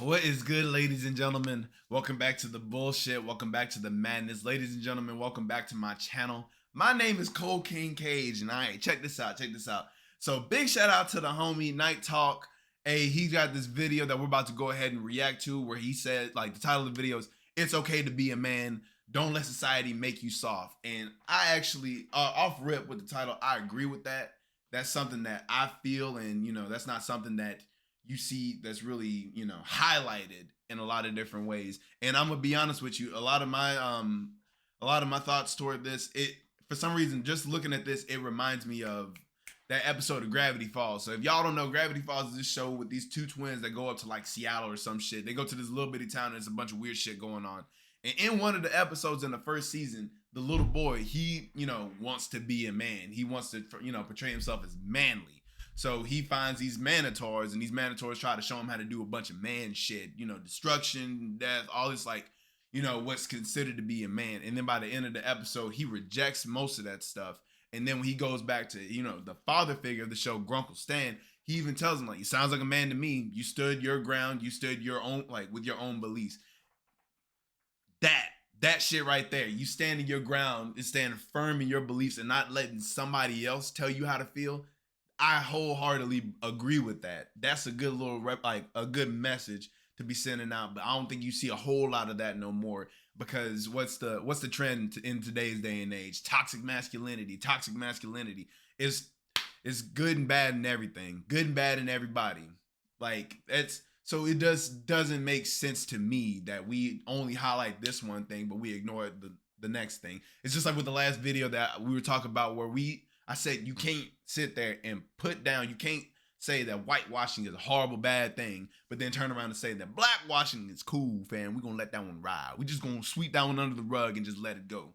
What is good, ladies and gentlemen? Welcome back to the bullshit. Welcome back to the madness. Ladies and gentlemen, welcome back to my channel. My name is Cole King Cage, and check this out. So big shout out to the homie Night Talk. Hey, he got this video that we're about to go ahead and react to where he said, like, the title of the video is, "It's okay to be a man. Don't let society make you soft." And I actually, off rip with the title, I agree with that. That's something that I feel, and, that's not something that you see that's really, highlighted in a lot of different ways. And I'm gonna be honest with you, a lot of my thoughts toward this, for some reason, just looking at this, it reminds me of that episode of Gravity Falls. So if y'all don't know, Gravity Falls is this show with these two twins that go up to like Seattle or some shit. They go to this little bitty town and there's a bunch of weird shit going on. And in one of the episodes in the first season, the little boy, he, wants to be a man. He wants to, portray himself as manly. So he finds these manitors, and these manitors try to show him how to do a bunch of man shit, destruction, death, all this, like, what's considered to be a man. And then by the end of the episode, he rejects most of that stuff. And then when he goes back to, the father figure of the show, Grunkle Stan, he even tells him, like, "You sounds like a man to me. You stood your ground. You stood your own, like, with your own beliefs." That shit right there. You standing your ground and standing firm in your beliefs and not letting somebody else tell you how to feel. I wholeheartedly agree with that. That's a good little a good message to be sending out. But I don't think you see a whole lot of that no more, because what's the trend in today's day and age? Toxic masculinity. Toxic masculinity is good and bad in everything. Good and bad in everybody. Like, so it doesn't make sense to me that we only highlight this one thing, but we ignore the next thing. It's just like with the last video that we were talking about where I said you can't sit there and put down, you can't say that whitewashing is a horrible, bad thing, but then turn around and say that blackwashing is cool, fam. We're going to let that one ride. We're just going to sweep that one under the rug and just let it go.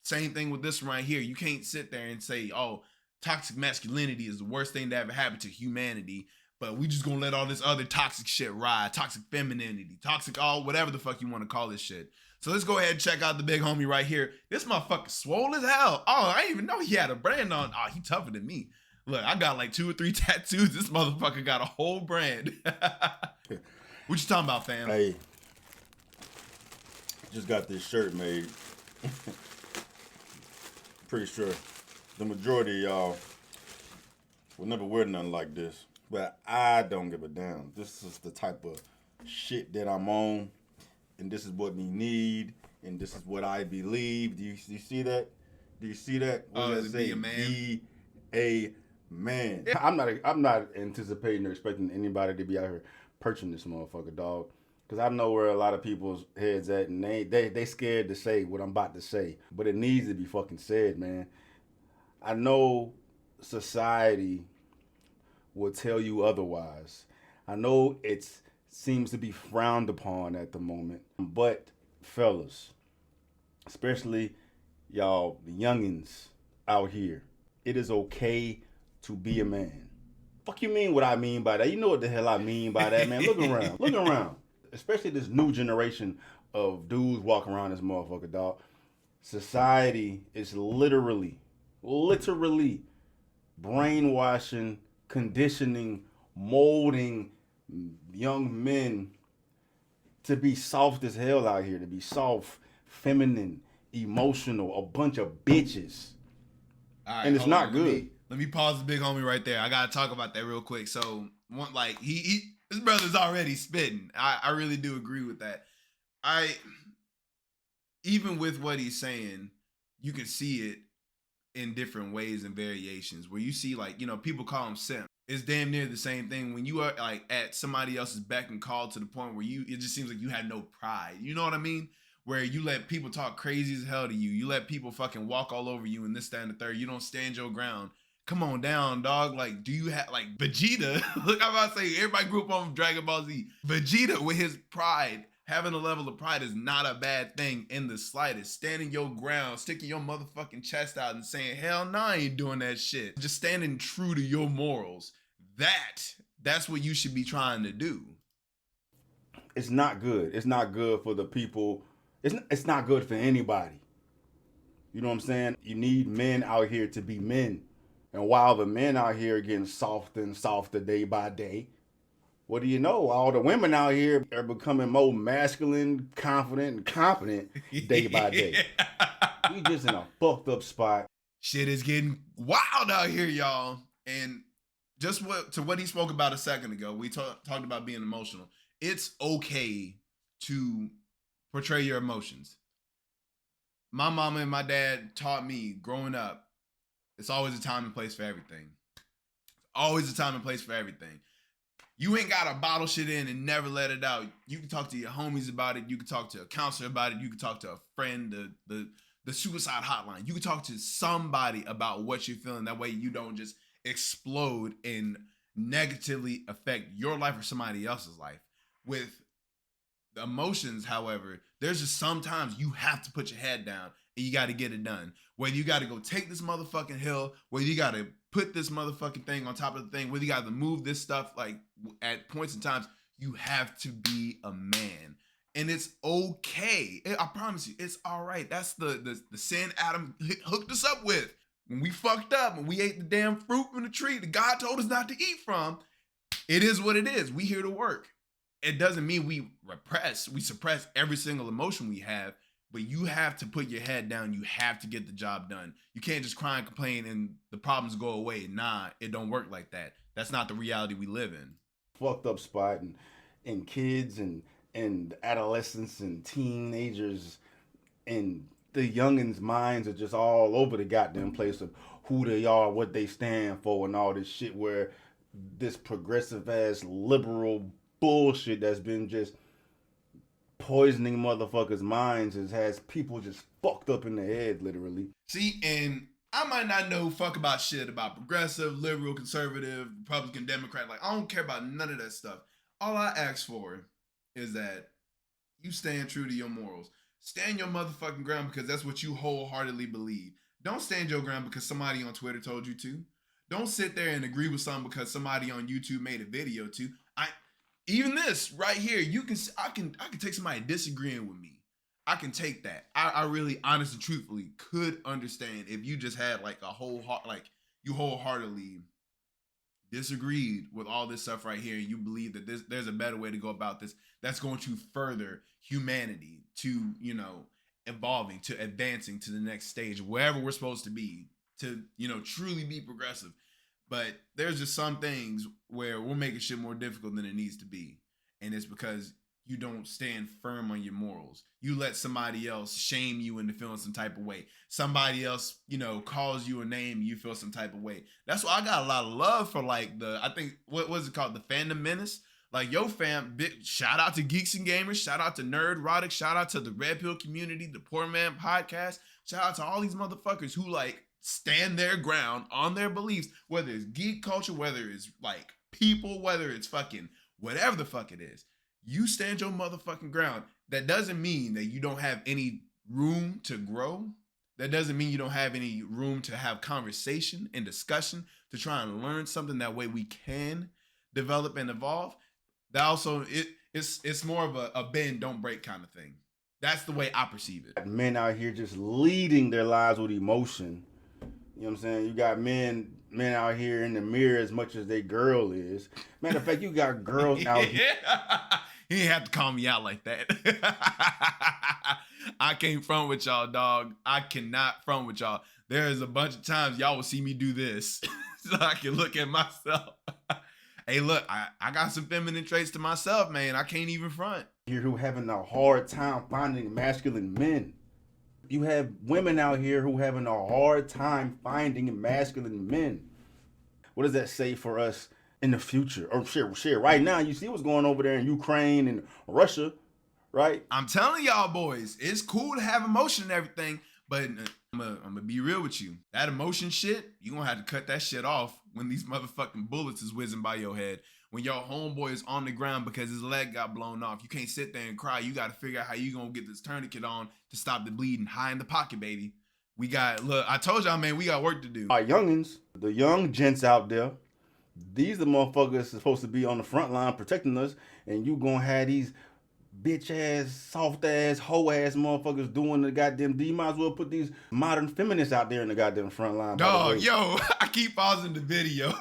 Same thing with this one right here. You can't sit there and say, oh, toxic masculinity is the worst thing that ever happened to humanity, but we just going to let all this other toxic shit ride. Toxic femininity, toxic whatever the fuck you want to call this shit. So let's go ahead and check out the big homie right here. This motherfucker swole as hell. Oh, I didn't even know he had a brand on. Oh, he tougher than me. Look, I got like 2 or 3 tattoos. This motherfucker got a whole brand. What you talking about, fam? Hey, just got this shirt made. Pretty sure the majority of y'all will never wear nothing like this. But I don't give a damn. This is the type of shit that I'm on. And this is what we need, and this is what I believe. Do you see that? Do you see that? What does that say? Be a man. Be a man. I'm not anticipating or expecting anybody to be out here purchasing this motherfucker, dog. Because I know where a lot of people's heads at, and they scared to say what I'm about to say. But it needs to be fucking said, man. I know society will tell you otherwise. I know it's seems to be frowned upon at the moment. But fellas, especially y'all the youngins out here, it is okay to be a man. Fuck you mean what I mean by that? You know what the hell I mean by that, man. Look around. Look around. Especially this new generation of dudes walking around this motherfucker, dog. Society is literally brainwashing, conditioning, molding young men to be soft as hell out here, to be soft, feminine, emotional, a bunch of bitches. All right, and it's not good. Let me pause the big homie right there. I gotta talk about that real quick. So, his brother's already spitting. I really do agree with that. Even with what he's saying, you can see it in different ways and variations. Where you see, like, people call him simp. It's damn near the same thing when you are like at somebody else's beck and call to the point where it just seems like you had no pride. You know what I mean? Where you let people talk crazy as hell to you. You let people fucking walk all over you and this, that, and the third. You don't stand your ground. Come on down, dog. Like, do you have, like, Vegeta? Look, I'm about to say, everybody grew up on Dragon Ball Z. Vegeta, with his pride, having a level of pride is not a bad thing in the slightest. Standing your ground, sticking your motherfucking chest out and saying, hell no, I ain't doing that shit. Just standing true to your morals. That's what you should be trying to do. It's not good. It's not good for the people. It's not good for anybody. You know what I'm saying? You need men out here to be men. And while the men out here are getting softer and softer day by day, What do you know? All the women out here are becoming more masculine, confident, and competent day by day. We just in a fucked up spot. Shit is getting wild out here, y'all. And just what he spoke about a second ago, we talked about being emotional. It's okay to portray your emotions. My mama and my dad taught me growing up, it's always a time and place for everything. Always a time and place for everything. You ain't got to bottle shit in and never let it out. You can talk to your homies about it. You can talk to a counselor about it. You can talk to a friend, the suicide hotline. You can talk to somebody about what you're feeling. That way you don't just explode and negatively affect your life or somebody else's life. With the emotions, however, there's just sometimes you have to put your head down and you got to get it done. Whether you got to go take this motherfucking hill, whether you got to put this motherfucking thing on top of the thing, whether you got to move this stuff, like at points in times, you have to be a man. And it's okay. I promise you, it's all right. That's the sin Adam hooked us up with. When we fucked up and we ate the damn fruit from the tree that God told us not to eat from, it is what it is. We here to work. It doesn't mean we suppress every single emotion we have, but you have to put your head down. You have to get the job done. You can't just cry and complain and the problems go away. Nah, it don't work like that. That's not the reality we live in. Fucked up spot, and kids and adolescents and teenagers and the youngins' minds are just all over the goddamn place of who they are, what they stand for, and all this shit, where this progressive ass liberal bullshit that's been just poisoning motherfuckers' minds has people just fucked up in the head, literally. See, and I might not know fuck about shit about progressive, liberal, conservative, Republican, Democrat. Like, I don't care about none of that stuff. All I ask for is that you stand true to your morals. Stand your motherfucking ground because that's what you wholeheartedly believe. Don't stand your ground because somebody on Twitter told you to. Don't sit there and agree with something because somebody on YouTube made a video to. Even this right here, I can take somebody disagreeing with me. I can take that. I really, honestly, truthfully could understand if you just had like you wholeheartedly disagreed with all this stuff right here, and you believe that there's a better way to go about this that's going to further humanity to, evolving, to advancing to the next stage, wherever we're supposed to be, to, truly be progressive. But there's just some things where we're making shit more difficult than it needs to be. And it's because you don't stand firm on your morals. You let somebody else shame you into feeling some type of way. Somebody else, calls you a name, you feel some type of way. That's why I got a lot of love for what was it called? The Fandom Menace. Like, yo fam, shout out to Geeks and Gamers, shout out to Nerdrotic, shout out to the Red Pill community, the Poor Man Podcast, shout out to all these motherfuckers who stand their ground on their beliefs, whether it's geek culture, whether it's people, whether it's fucking whatever the fuck it is. You stand your motherfucking ground. That doesn't mean that you don't have any room to grow. That doesn't mean you don't have any room to have conversation and discussion to try and learn something. That way we can develop and evolve. That also, it's more of a bend, don't break kind of thing. That's the way I perceive it. Men out here just leading their lives with emotion. You know what I'm saying? You got men out here in the mirror as much as they girl is. Matter of fact, you got girls out here. He didn't have to call me out like that. I can't front with y'all, dog. I cannot front with y'all. There is a bunch of times y'all will see me do this so I can look at myself. Hey, look, I got some feminine traits to myself, man. I can't even front. Here who having a hard time finding masculine men. You have women out here who having a hard time finding masculine men. What does that say for us in the future? Or shit, right now, you see what's going over there in Ukraine and Russia, right? I'm telling y'all boys, it's cool to have emotion and everything, but I'm gonna be real with you. That emotion shit, you gonna have to cut that shit off when these motherfucking bullets is whizzing by your head. When your homeboy is on the ground because his leg got blown off, you can't sit there and cry. You got to figure out how you going to get this tourniquet on to stop the bleeding. High in the pocket, baby. Look, I told y'all, man, we got work to do. Our youngins, the young gents out there, these the motherfuckers supposed to be on the front line protecting us, and you going to have these bitch ass, soft ass, hoe ass motherfuckers doing the goddamn. You might as well put these modern feminists out there in the goddamn front line. By the Dog, way, yo, I keep pausing the video.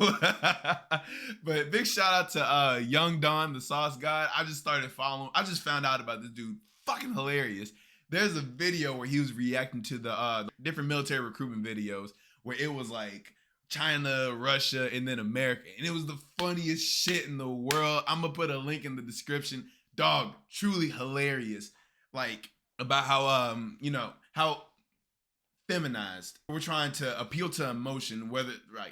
But big shout out to Young Don, the sauce god. I just started following. I just found out about this dude. Fucking hilarious. There's a video where he was reacting to the different military recruitment videos where it was like China, Russia, and then America. And it was the funniest shit in the world. I'm gonna put a link in the description. Dog, truly hilarious. Like about how how feminized. We're trying to appeal to emotion,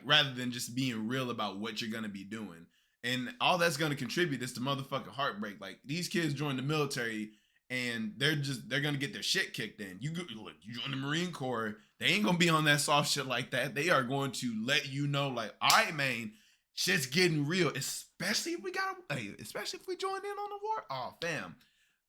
rather than just being real about what you're gonna be doing. And all that's gonna contribute is to motherfucking heartbreak. Like these kids join the military and they're gonna get their shit kicked in. You join the Marine Corps, they ain't gonna be on that soft shit like that. They are going to let you know, like, all right, man, shit's getting real. Especially if we join in on the war. Oh, fam.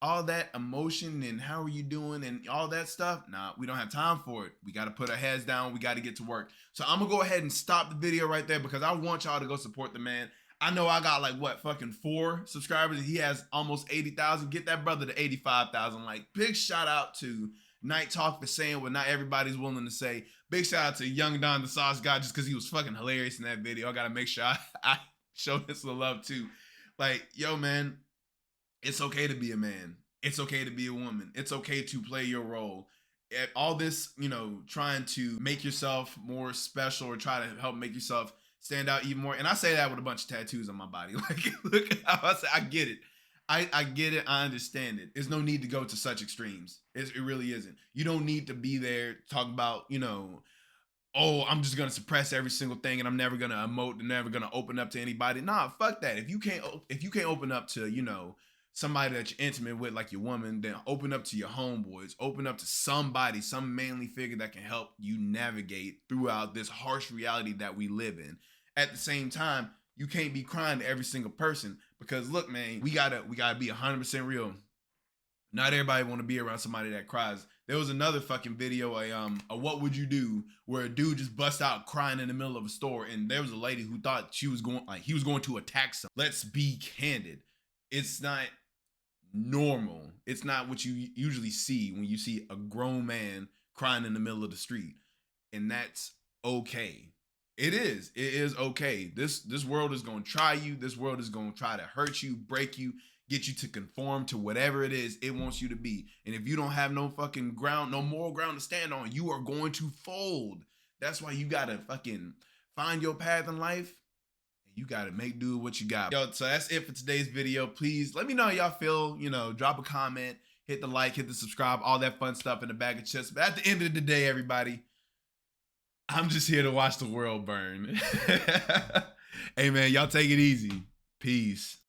All that emotion and how are you doing and all that stuff, nah, we don't have time for it. We got to put our heads down. We got to get to work. So I'm going to go ahead and stop the video right there because I want y'all to go support the man. I know I got fucking 4 subscribers and he has almost 80,000. Get that brother to 85,000. Like, big shout out to Night Talk for saying what not everybody's willing to say. Big shout out to Young Don, the sauce guy, just because he was fucking hilarious in that video. I got to make sure I show this the love too. Like, yo, man, it's okay to be a man. It's okay to be a woman. It's okay to play your role. All this, trying to make yourself more special or try to help make yourself stand out even more. And I say that with a bunch of tattoos on my body. Like, look how I say, I get it. I get it. I understand it. There's no need to go to such extremes. It really isn't. You don't need to be there talking about, oh, I'm just gonna suppress every single thing and I'm never gonna emote and never gonna open up to anybody. Nah, fuck that. If you can't open up to, somebody that you're intimate with, like your woman, then open up to your homeboys, open up to somebody, some manly figure that can help you navigate throughout this harsh reality that we live in. At the same time, you can't be crying to every single person because look, man, we gotta be 100% real. Not everybody want to be around somebody that cries. There was another fucking video, a what would you do, where a dude just bust out crying in the middle of a store, and there was a lady who thought he was going to attack some. Let's be candid. It's not normal. It's not what you usually see when you see a grown man crying in the middle of the street. And that's okay. It is okay. This world is going to try you. This world is going to try to hurt you, break you, get you to conform to whatever it is it wants you to be. And if you don't have no fucking ground, no moral ground to stand on, you are going to fold. That's why you got to fucking find your path in life. You gotta make do with what you got. Yo, so that's it for today's video. Please let me know how y'all feel. Drop a comment, hit the like, hit the subscribe, all that fun stuff in the bag of chips. But at the end of the day, everybody, I'm just here to watch the world burn. Hey man, y'all take it easy. Peace.